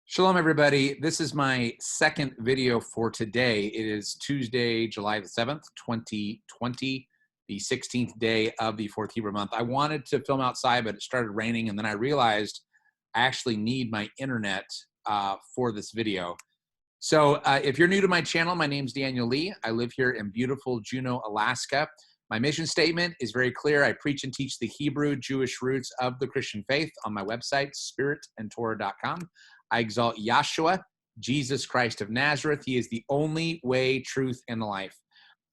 Shalom, everybody. This is my second video for today. It is Tuesday, July the 7th, 2020, the 16th day of the fourth Hebrew month. I wanted to film outside, but it started raining, and then I realized I actually need my internet for this video. So if you're new to my channel, my name's Daniel Lee. I live here in beautiful Juneau, Alaska. My mission statement is very clear. I preach and teach the Hebrew Jewish roots of the Christian faith on my website, spiritandtorah.com. I exalt Yahshua, Jesus Christ of Nazareth. He is the only way, truth, and life.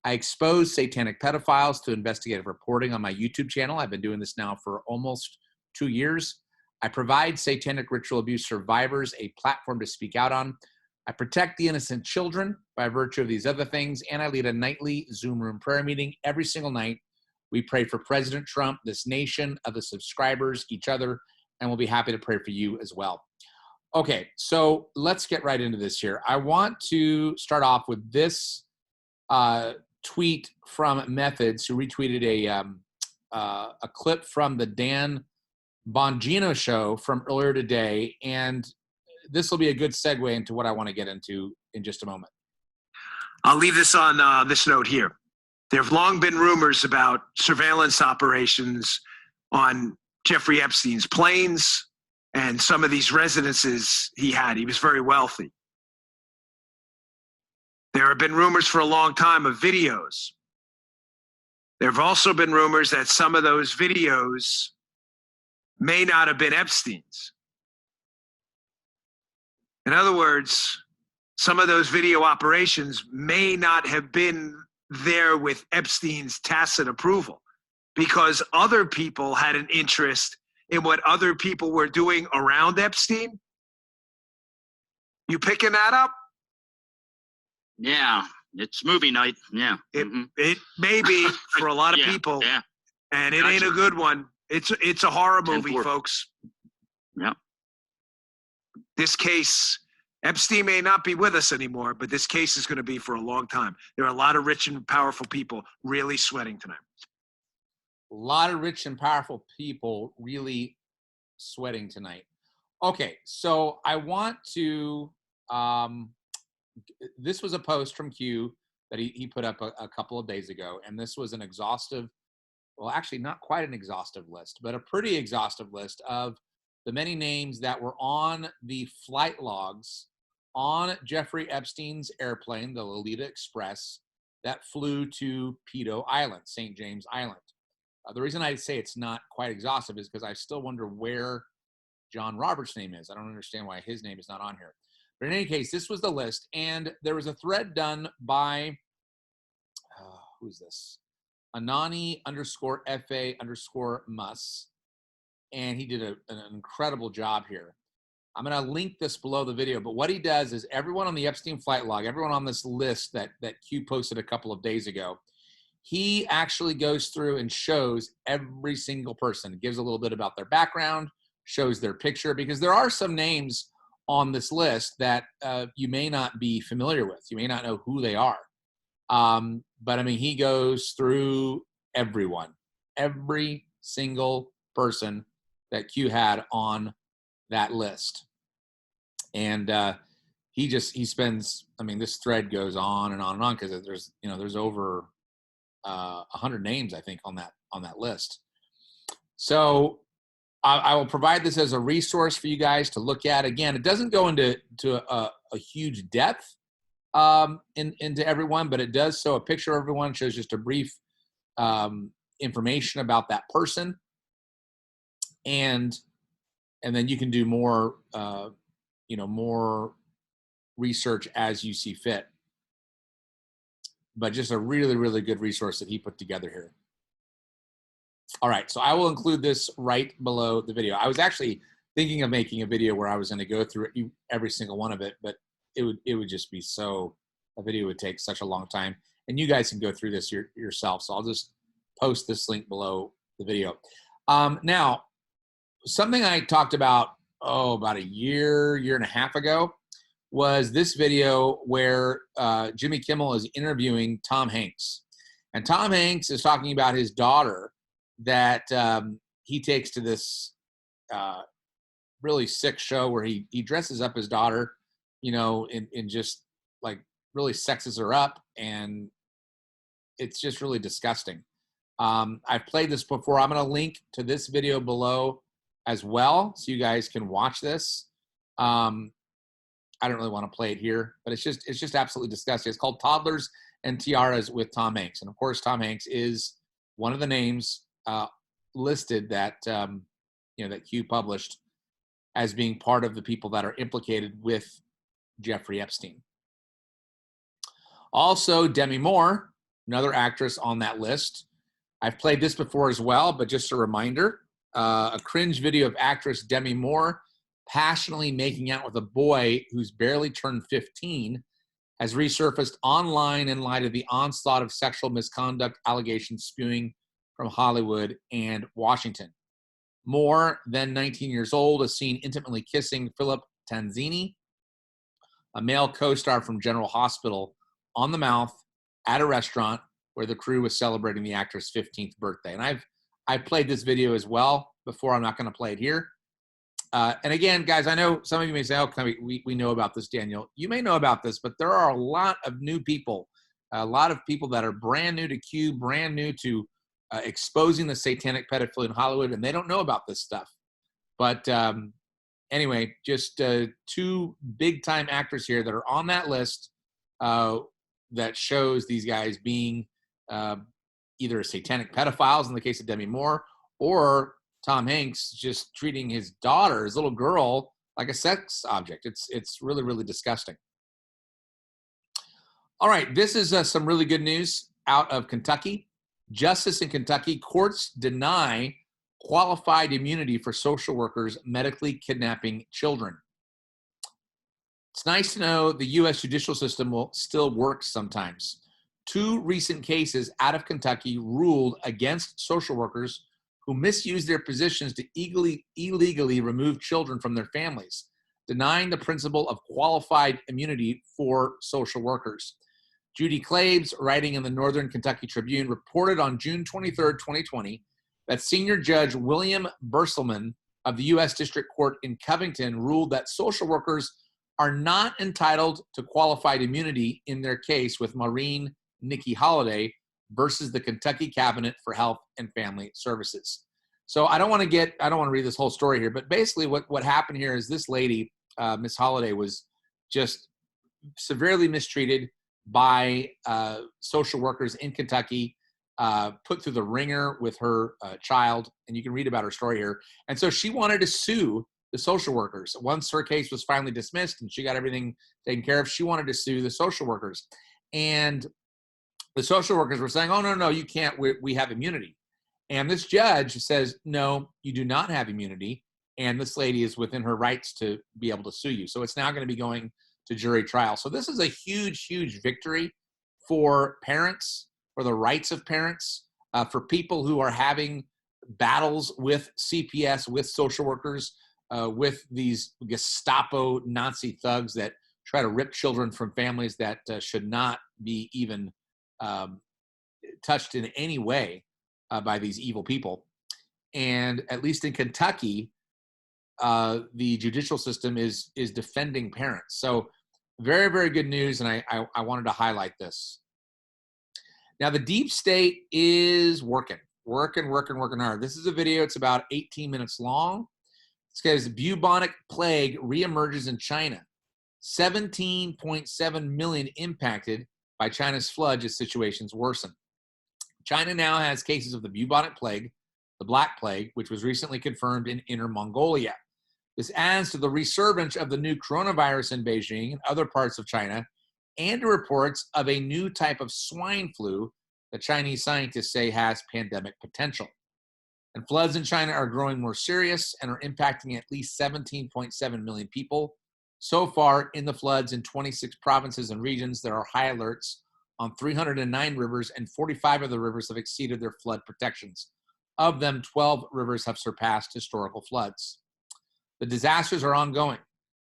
I expose satanic pedophiles to investigative reporting on my YouTube channel. I've been doing this now for almost 2 years. I provide satanic ritual abuse survivors a platform to speak out on. I protect the innocent children by virtue of these other things, and I lead a nightly Zoom room prayer meeting every single night. We pray for President Trump, this nation, other subscribers, each other, and we'll be happy to pray for you as well. Okay, so let's get right into this here. I want to start off with this tweet from Methods, who retweeted a clip from the Dan Bongino show from earlier today, and this will be a good segue into what I want to get into in just a moment. I'll leave this on this note here. There have long been rumors about surveillance operations on Jeffrey Epstein's planes and some of these residences he had. He was very wealthy. There have been rumors for a long time of videos. There have also been rumors that some of those videos may not have been Epstein's. In other words, some of those video operations may not have been there with Epstein's tacit approval because other people had an interest in what other people were doing around Epstein. You picking that up? Yeah, it's movie night. Yeah. It may be for a lot of people, yeah. And it ain't a good one. It's a horror movie, 10-4. folks. Yeah. This case, Epstein may not be with us anymore, but this case is going to be for a long time. There are a lot of rich and powerful people really sweating tonight. A lot of rich and powerful people really sweating tonight. Okay, so I want to, this was a post from Q that he put up a couple of days ago, and this was an exhaustive, well, actually not quite an exhaustive list, but a pretty exhaustive list of the many names that were on the flight logs on Jeffrey Epstein's airplane, the Lolita Express, that flew to Pedo Island, St. James Island. The reason I say it's not quite exhaustive is because I still wonder where John Roberts' name is. I don't understand why his name is not on here. But in any case, this was the list, and there was a thread done by, who's this? Anani_FA_Mus, and he did an incredible job here. I'm going to link this below the video, but what he does is everyone on the Epstein flight log, everyone on this list that Q posted a couple of days ago, he actually goes through and shows every single person, gives a little bit about their background, shows their picture, because there are some names on this list that you may not be familiar with. You may not know who they are. But I mean, he goes through everyone, every single person that Q had on that list. And he spends, I mean, this thread goes on and on and on, because there's over 100 names, I think, on that list. So I will provide this as a resource for you guys to look at. Again, it doesn't go into a huge depth into everyone, but it does show a picture of everyone, shows just a brief information about that person, and then you can do more more research as you see fit. But just a really, really good resource that he put together here. All right, so I will include this right below the video. I was actually thinking of making a video where I was going to go through every single one of it, but it would just be a video would take such a long time, and you guys can go through this yourself. So I'll just post this link below the video. Now, something I talked about, about a year and a half ago, was this video where Jimmy Kimmel is interviewing Tom Hanks. And Tom Hanks is talking about his daughter that he takes to this really sick show where he dresses up his daughter, you know, in just like really sexes her up, and it's just really disgusting. I've played this before. I'm going to link to this video below as well, so you guys can watch this. I don't really want to play it here, but it's just absolutely disgusting. It's called Toddlers and Tiaras with Tom Hanks, and of course, Tom Hanks is one of the names listed that you know, that Q published as being part of the people that are implicated with Jeffrey Epstein. Also, Demi Moore, another actress on that list. I've played this before as well, but just a reminder, a cringe video of actress Demi Moore passionately making out with a boy who's barely turned 15 has resurfaced online in light of the onslaught of sexual misconduct allegations spewing from Hollywood and Washington. Moore, then 19 years old, is seen intimately kissing Philip Tanzini, a male co-star from General Hospital, on the mouth at a restaurant where the crew was celebrating the actor's 15th birthday. And I've played this video as well before. I'm not going to play it here. And again, guys, I know some of you may say, oh, we know about this, Daniel. You may know about this, but there are a lot of new people, a lot of people that are brand new to Q, brand new to exposing the satanic pedophilia in Hollywood, and they don't know about this stuff. But anyway, just two big-time actors here that are on that list that shows these guys being either satanic pedophiles in the case of Demi Moore, or Tom Hanks just treating his daughter, his little girl, like a sex object. It's really, really disgusting. All right, this is some really good news out of Kentucky. Justice in Kentucky, courts deny qualified immunity for social workers medically kidnapping children. It's nice to know the U.S. judicial system will still work sometimes. Two recent cases out of Kentucky ruled against social workers who misuse their positions to illegally remove children from their families, denying the principle of qualified immunity for social workers. Judy Claves, writing in the Northern Kentucky Tribune, reported on June 23, 2020, that Senior Judge William Burselman of the U.S. District Court in Covington ruled that social workers are not entitled to qualified immunity in their case with Maureen Nikki Holiday versus the Kentucky Cabinet for Health and Family Services. So I don't want to read this whole story here, but basically what happened here is this lady, Miss Holiday, was just severely mistreated by social workers in Kentucky, put through the ringer with her child, and you can read about her story here. And so she wanted to sue the social workers. Once her case was finally dismissed and she got everything taken care of, she wanted to sue the social workers. And the social workers were saying, oh, no, you can't. We have immunity. And this judge says, no, you do not have immunity. And this lady is within her rights to be able to sue you. So it's now going to be going to jury trial. So this is a huge, huge victory for parents, for the rights of parents, for people who are having battles with CPS, with social workers, with these Gestapo Nazi thugs that try to rip children from families that should not be even touched in any way by these evil people. And at least in Kentucky, the judicial system is defending parents. So very, very good news, and I wanted to highlight this. Now, the deep state is working hard. This is a video. It's about 18 minutes long. It says bubonic plague reemerges in China. 17.7 million impacted by China's floods as situations worsen. China now has cases of the bubonic plague, the Black Plague, which was recently confirmed in Inner Mongolia. This adds to the resurgence of the new coronavirus in Beijing and other parts of China, and reports of a new type of swine flu that Chinese scientists say has pandemic potential. And floods in China are growing more serious and are impacting at least 17.7 million people. So far, in the floods in 26 provinces and regions, there are high alerts on 309 rivers, and 45 of the rivers have exceeded their flood protections. Of them, 12 rivers have surpassed historical floods. The disasters are ongoing.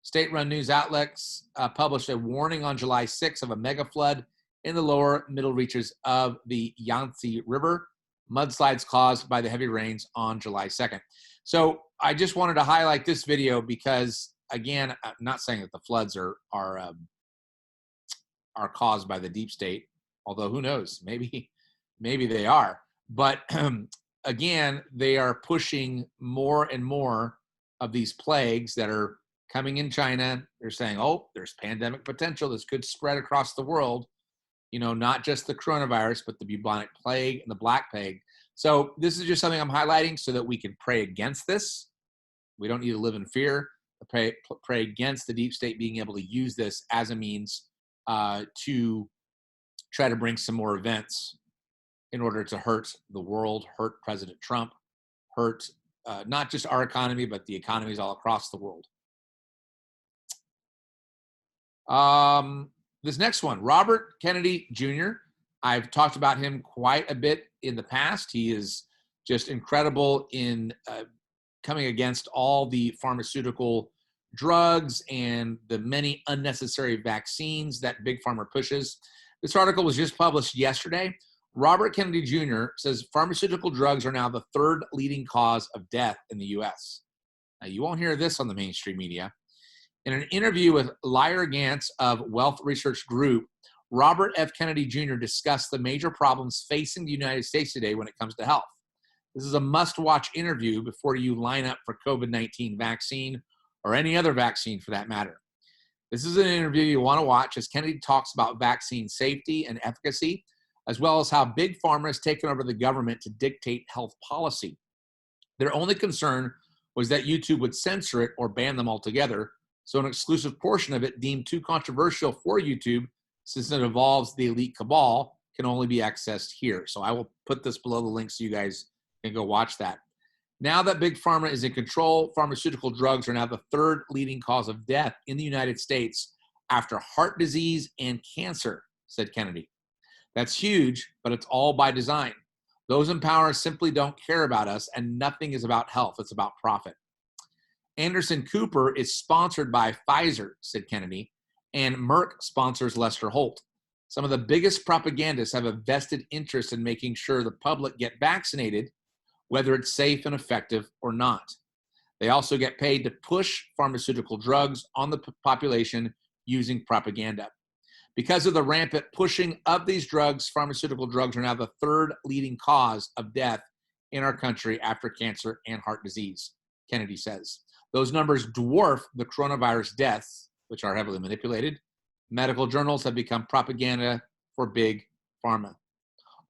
State-run news outlets published a warning on July 6 of a mega flood in the lower middle reaches of the Yangtze River, mudslides caused by the heavy rains on July 2nd. So I just wanted to highlight this video because, again, I'm not saying that the floods are caused by the deep state, although who knows, maybe they are. But again, they are pushing more and more of these plagues that are coming in China. They're saying, oh, there's pandemic potential. This could spread across the world. You know, not just the coronavirus, but the bubonic plague and the black plague. So this is just something I'm highlighting so that we can pray against this. We don't need to live in fear. Pray against the deep state being able to use this as a means to try to bring some more events in order to hurt the world, hurt President Trump, hurt not just our economy, but the economies all across the world. This next one, Robert Kennedy Jr. I've talked about him quite a bit in the past. He is just incredible in coming against all the pharmaceutical drugs and the many unnecessary vaccines that Big Pharma pushes. This article was just published yesterday. Robert Kennedy Jr. says pharmaceutical drugs are now the third leading cause of death in the U.S. Now, you won't hear this on the mainstream media. In an interview with Lyra Gantz of Wealth Research Group, Robert F. Kennedy Jr. discussed the major problems facing the United States today when it comes to health. This is a must-watch interview before you line up for COVID-19 vaccine or any other vaccine for that matter. This is an interview you want to watch as Kennedy talks about vaccine safety and efficacy, as well as how Big Pharma has taken over the government to dictate health policy. Their only concern was that YouTube would censor it or ban them altogether, so an exclusive portion of it deemed too controversial for YouTube, since it involves the elite cabal, can only be accessed here. So I will put this below the link so you guys can go watch that. Now that Big Pharma is in control, pharmaceutical drugs are now the third leading cause of death in the United States after heart disease and cancer, said Kennedy. That's huge, but it's all by design. Those in power simply don't care about us, and nothing is about health. It's about profit. Anderson Cooper is sponsored by Pfizer, said Kennedy, and Merck sponsors Lester Holt. Some of the biggest propagandists have a vested interest in making sure the public get vaccinated, whether it's safe and effective or not. They also get paid to push pharmaceutical drugs on the population using propaganda. Because of the rampant pushing of these drugs, pharmaceutical drugs are now the third leading cause of death in our country after cancer and heart disease, Kennedy says. Those numbers dwarf the coronavirus deaths, which are heavily manipulated. Medical journals have become propaganda for Big Pharma.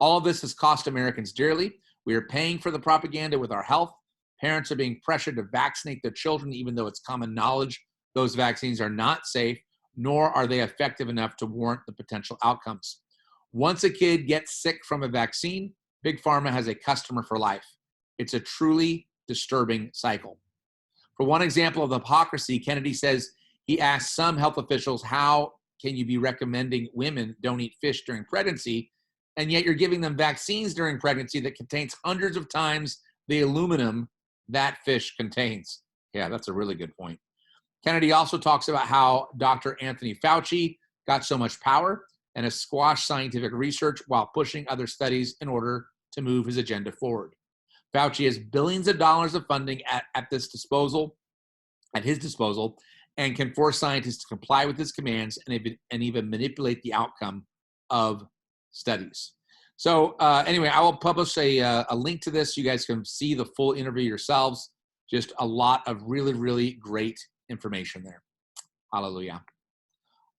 All of this has cost Americans dearly. We are paying for the propaganda with our health. Parents are being pressured to vaccinate their children, even though it's common knowledge those vaccines are not safe, nor are they effective enough to warrant the potential outcomes. Once a kid gets sick from a vaccine, Big Pharma has a customer for life. It's a truly disturbing cycle. For one example of the hypocrisy, Kennedy says he asked some health officials, how can you be recommending women don't eat fish during pregnancy, and yet you're giving them vaccines during pregnancy that contains hundreds of times the aluminum that fish contains? Yeah, that's a really good point. Kennedy also talks about how Dr. Anthony Fauci got so much power and has squashed scientific research while pushing other studies in order to move his agenda forward. Fauci has billions of dollars of funding at his disposal, and can force scientists to comply with his commands and even manipulate the outcome of studies. So anyway, I will publish a link to this. You guys can see the full interview yourselves. Just a lot of really, really great information there. Hallelujah.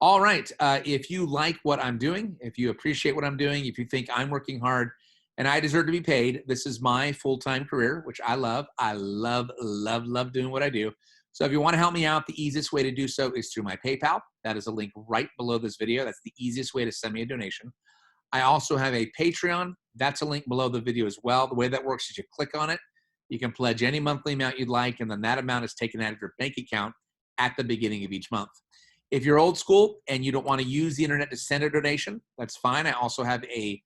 All right. If you like what I'm doing, if you appreciate what I'm doing, if you think I'm working hard and I deserve to be paid, this is my full-time career, which I love. I love, love, love doing what I do. So if you want to help me out, the easiest way to do so is through my PayPal. That is a link right below this video. That's the easiest way to send me a donation. I also have a Patreon. That's a link below the video as well. The way that works is you click on it. You can pledge any monthly amount you'd like, and then that amount is taken out of your bank account at the beginning of each month. If you're old school and you don't want to use the internet to send a donation, that's fine. I also have a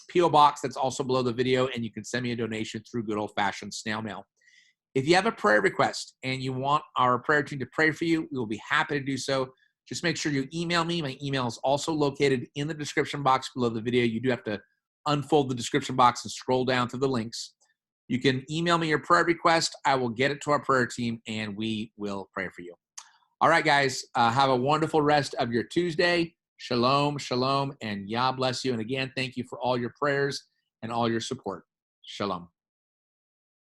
P.O. box that's also below the video, and you can send me a donation through good old-fashioned snail mail. If you have a prayer request and you want our prayer team to pray for you, we will be happy to do so. Just make sure you email me. My email is also located in the description box below the video. You do have to unfold the description box and scroll down to the links. You can email me your prayer request. I will get it to our prayer team, and we will pray for you. All right, guys, have a wonderful rest of your Tuesday. Shalom, shalom, and Yah bless you. And again, thank you for all your prayers and all your support. Shalom.